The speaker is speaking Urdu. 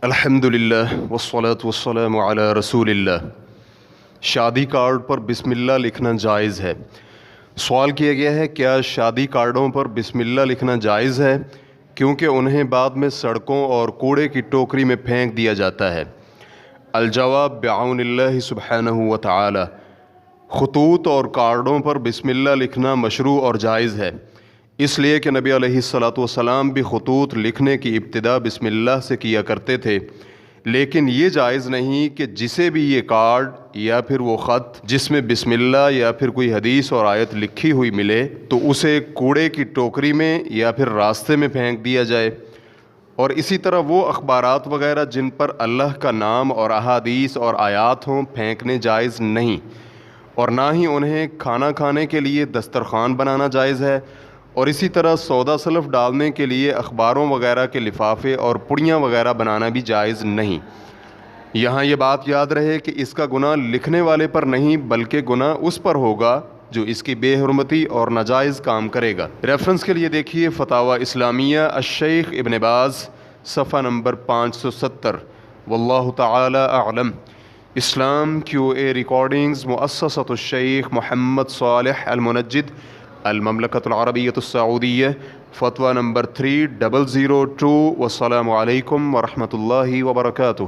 الحمدللہ والصلاة والسلام علی رسول اللہ۔ شادی کارڈ پر بسم اللہ لکھنا جائز ہے؟ سوال کیا گیا ہے کیا شادی کارڈوں پر بسم اللہ لکھنا جائز ہے کیونکہ انہیں بعد میں سڑکوں اور کوڑے کی ٹوکری میں پھینک دیا جاتا ہے؟ الجواب بعون اللہ سبحانہ و تعالی، خطوط اور کارڈوں پر بسم اللہ لکھنا مشروع اور جائز ہے، اس لیے کہ نبی علیہ الصلاۃ والسلام بھی خطوط لکھنے کی ابتدا بسم اللہ سے کیا کرتے تھے، لیکن یہ جائز نہیں کہ جسے بھی یہ کارڈ یا پھر وہ خط جس میں بسم اللہ یا پھر کوئی حدیث اور آیت لکھی ہوئی ملے تو اسے کوڑے کی ٹوکری میں یا پھر راستے میں پھینک دیا جائے۔ اور اسی طرح وہ اخبارات وغیرہ جن پر اللہ کا نام اور احادیث اور آیات ہوں پھینکنے جائز نہیں، اور نہ ہی انہیں کھانا کھانے کے لیے دسترخوان بنانا جائز ہے، اور اسی طرح سودا سلف ڈالنے کے لیے اخباروں وغیرہ کے لفافے اور پڑیاں وغیرہ بنانا بھی جائز نہیں۔ یہاں یہ بات یاد رہے کہ اس کا گناہ لکھنے والے پر نہیں بلکہ گناہ اس پر ہوگا جو اس کی بے حرمتی اور ناجائز کام کرے گا۔ ریفرنس کے لیے دیکھیے فتاوی اسلامیہ الشیخ ابن باز صفحہ نمبر 570۔ واللہ تعالی اعلم۔ اسلام QA ریکارڈنگز مؤسسۃ الشیخ محمد صالح المنجد، المملکۃ العربیۃ السعودیہ، فتویٰ نمبر 3002۔ والسلام علیکم ورحمۃ اللہ وبرکاتہ۔